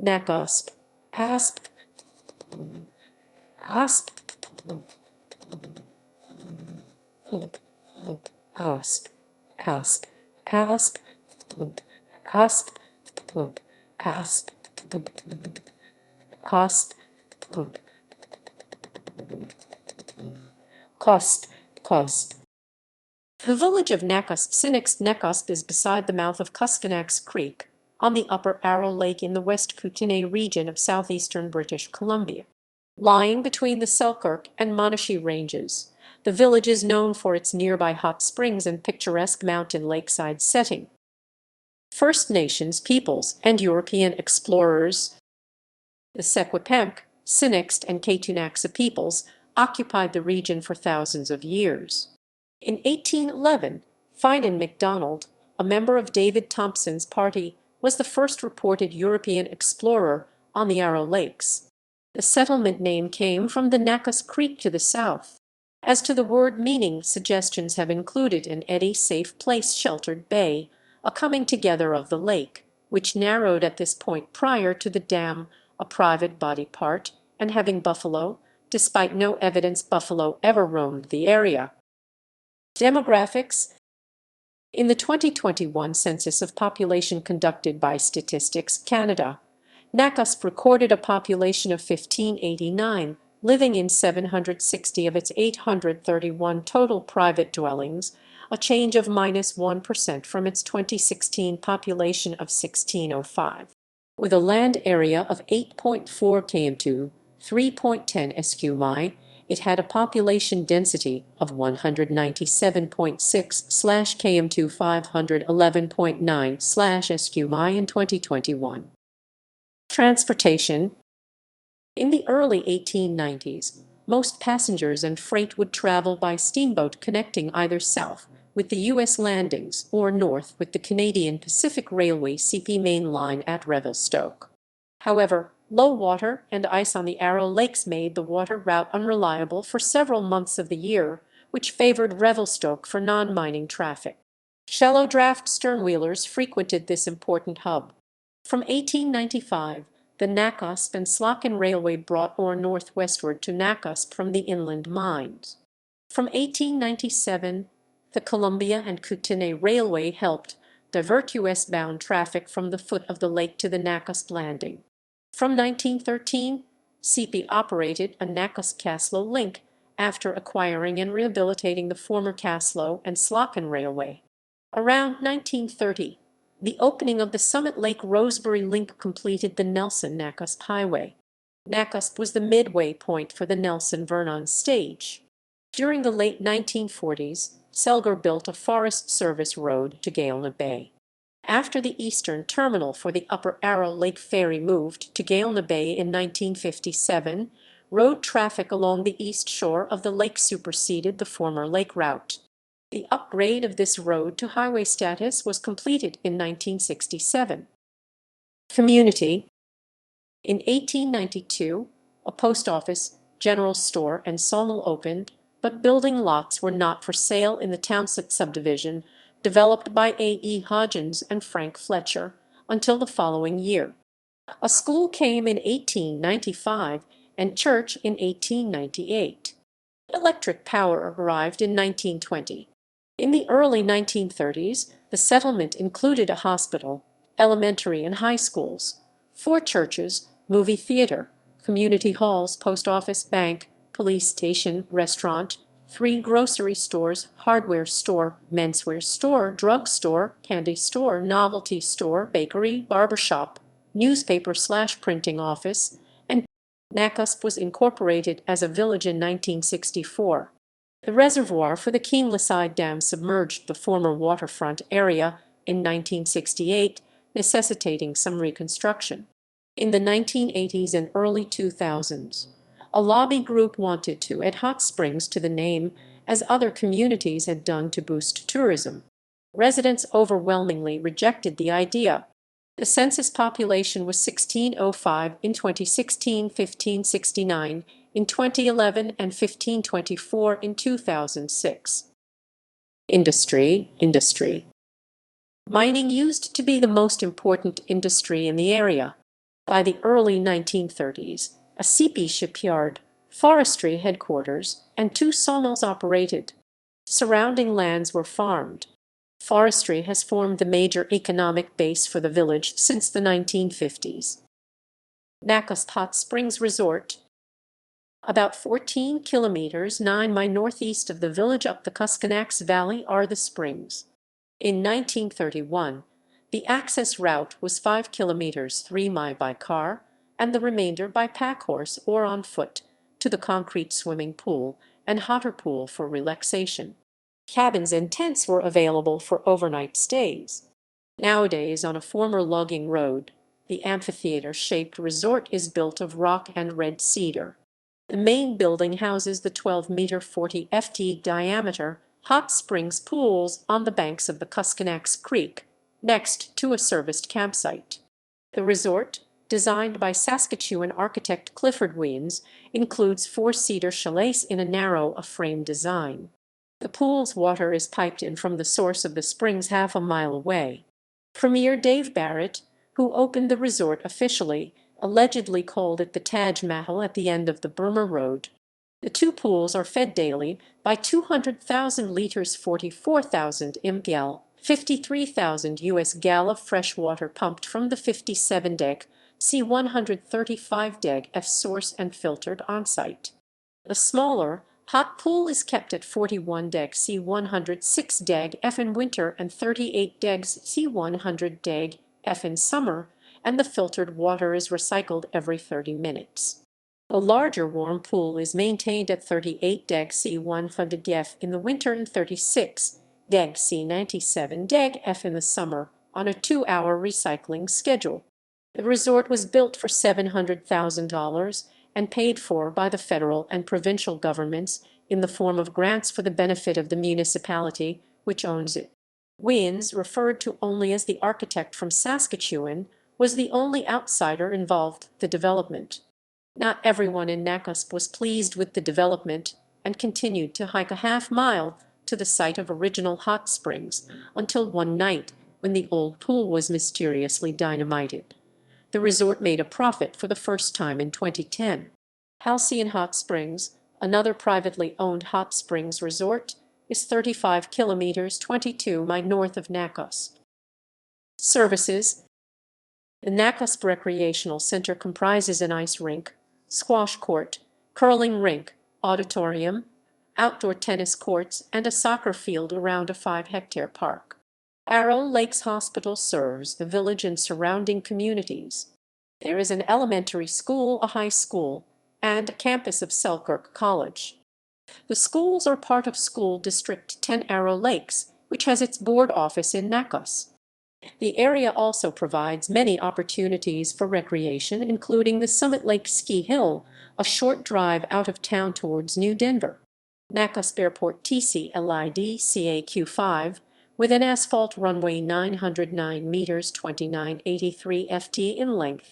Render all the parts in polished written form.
neqo'sp, asp, asp, asp, asp, asp, asp, asp, cost, cost. The village of Nakusp, Sinixt neqo'sp, is beside the mouth of Kuskanax Creek, on the upper Arrow Lake in the West Kootenay region of southeastern British Columbia. Lying between the Selkirk and Monashee ranges, the village is known for its nearby hot springs and picturesque mountain lakeside setting. First Nations peoples and European explorers, the Secwepemc, Sinixt, and Kuskanax peoples, occupied the region for thousands of years. In 1811, Finan MacDonald, a member of David Thompson's party, was the first reported European explorer on the Arrow Lakes. The settlement name came from the Nakusp Creek to the south. As to the word meaning, suggestions have included an eddy, safe place, sheltered bay, a coming together of the lake, which narrowed at this point prior to the dam, a private body part, and having buffalo, despite no evidence buffalo ever roamed the area. Demographics. In the 2021 census of population conducted by Statistics Canada, Nakusp recorded a population of 1,589, living in 760 of its 831 total private dwellings, a change of -1% from its 2016 population of 1,605. With a land area of 8.4 km2, 3.10 sq mi, it had a population density of 197.6/km2, 511.9/sq mi in 2021. Transportation. In the early 1890s, most passengers and freight would travel by steamboat, connecting either south with the U.S. landings or north with the Canadian Pacific Railway CP main line at Revelstoke. However, low water and ice on the Arrow Lakes made the water route unreliable for several months of the year, which favored Revelstoke for non-mining traffic. Shallow draft sternwheelers frequented this important hub. From 1895, the Nakusp and Slacken Railway brought ore northwestward to Nakusp from the inland mines. From 1897, the Columbia and Kootenay Railway helped divert westbound traffic from the foot of the lake to the Nakusp landing. From 1913, CP operated a Nakusp-Caslow link after acquiring and rehabilitating the former Caslow and Slacken Railway. Around 1930, the opening of the Summit Lake Rosebery link completed the Nelson-Nakusp Highway. Nakusp was the midway point for the Nelson-Vernon stage. During the late 1940s, Selger built a Forest Service road to Galena Bay. After the eastern terminal for the Upper Arrow Lake Ferry moved to Galena Bay in 1957, road traffic along the east shore of the lake superseded the former lake route. The upgrade of this road to highway status was completed in 1967. Community. In 1892, a post office, general store, and sawmill opened, but building lots were not for sale in the Townsend subdivision, developed by A.E. Hodgins and Frank Fletcher, until the following year. A school came in 1895 and church in 1898. Electric power arrived in 1920. In the early 1930s, the settlement included a hospital, elementary and high schools, 4 churches, movie theater, community halls, post office, bank, police station, restaurant, 3 grocery stores, hardware store, menswear store, drug store, candy store, novelty store, bakery, barbershop, newspaper/printing office, and Nakusp was incorporated as a village in 1964. The reservoir for the Lakeside Dam submerged the former waterfront area in 1968, necessitating some reconstruction. In the 1980s and early 2000s, a lobby group wanted to add hot springs to the name, as other communities had done to boost tourism. Residents overwhelmingly rejected the idea. The census population was 1,605 in 2016, 1,569 in 2011, and 1,524 in 2006. Industry. Mining used to be the most important industry in the area. By the early 1930s, a CP shipyard, forestry headquarters, and two sawmills operated. Surrounding lands were farmed. Forestry has formed the major economic base for the village since the 1950s. Nakusp Hot Springs Resort. About 14 kilometers 9 miles northeast of the village up the Kuskanax Valley are the springs. In 1931, the access route was 5 kilometers 3 miles by car and the remainder by pack horse or on foot to the concrete swimming pool and hotter pool for relaxation. Cabins and tents were available for overnight stays. Nowadays, on a former logging road, the amphitheater-shaped resort is built of rock and red cedar. The main building houses the 12-meter 40 ft diameter hot springs pools on the banks of the Kuskanax Creek, next to a serviced campsite. The resort, designed by Saskatchewan architect Clifford Wiens, includes 4 cedar chalets in a narrow A-frame design. The pool's water is piped in from the source of the springs half a mile away. Premier Dave Barrett, who opened the resort officially, allegedly called it the Taj Mahal at the end of the Burma Road. The two pools are fed daily by 200,000 liters 44,000 mgal, 53,000 US gal of fresh water pumped from the 57 deg C135 deg F source and filtered on-site. The smaller, hot pool is kept at 41 deg C106 deg F in winter and 38 deg C100 deg F in summer, and the filtered water is recycled every 30 minutes. The larger warm pool is maintained at 38 deg C100 F in the winter and 36 deg C97 deg F in the summer on a 2-hour recycling schedule. The resort was built for $700,000 and paid for by the federal and provincial governments in the form of grants for the benefit of the municipality, which owns it. Wiens, referred to only as the architect from Saskatchewan, was the only outsider involved in the development. Not everyone in Nakusp was pleased with the development and continued to hike a half-mile to the site of original hot springs until one night when the old pool was mysteriously dynamited. The resort made a profit for the first time in 2010. Halcyon Hot Springs, another privately owned hot springs resort, is 35 kilometers 22 miles north of Nakusp. Services. The Nakusp Recreational Center comprises an ice rink, squash court, curling rink, auditorium, outdoor tennis courts, and a soccer field around a 5-hectare park. Arrow Lakes Hospital serves the village and surrounding communities. There is an elementary school, a high school, and a campus of Selkirk College. The schools are part of School District 10 Arrow Lakes, which has its board office in Nakusp. The area also provides many opportunities for recreation, including the Summit Lake Ski Hill, a short drive out of town towards New Denver. Nakusp Airport TCLID CAQ5, with an asphalt runway 909 meters 2983 ft in length.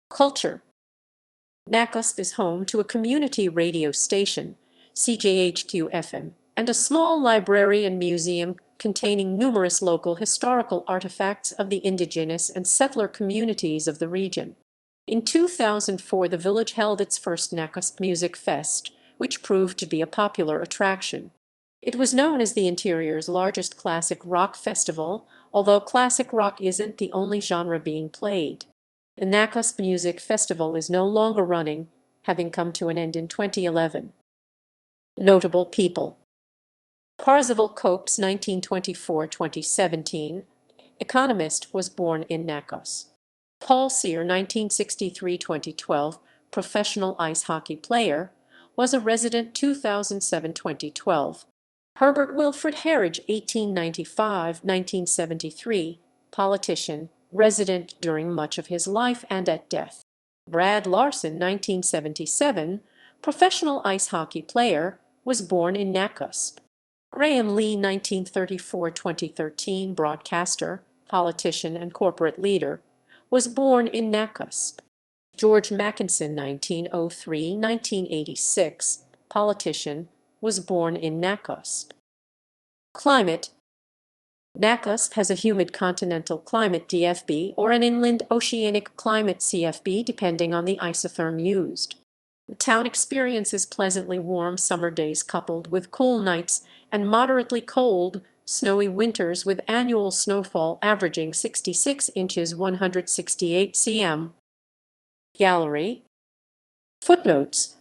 Culture. Nakusp is home to a community radio station, CJHQ-FM, and a small library and museum containing numerous local historical artifacts of the indigenous and settler communities of the region. In 2004, the village held its first Nakusp Music Fest, which proved to be a popular attraction. It was known as the interior's largest classic rock festival, although classic rock isn't the only genre being played. The Nakusp Music Festival is no longer running, having come to an end in 2011. Notable people. Parzival Copes, 1924–2017, economist, was born in Nakusp. Paul Sear, 1963–2012, professional ice hockey player, was a resident 2007–2012. Herbert Wilfred Harridge, 1895–1973, politician, resident during much of his life and at death. Brad Larson, 1977, professional ice hockey player, was born in Nakusp. Graham Lee, 1934–2013, broadcaster, politician, and corporate leader, was born in Nakusp. George Mackinson, 1903–1986, politician, was born in Nakusp. Climate. Nakusp has a humid continental climate DFB or an inland oceanic climate CFB depending on the isotherm used. The town experiences pleasantly warm summer days coupled with cool nights and moderately cold, snowy winters with annual snowfall averaging 66 inches 168 cm. Gallery. Footnotes.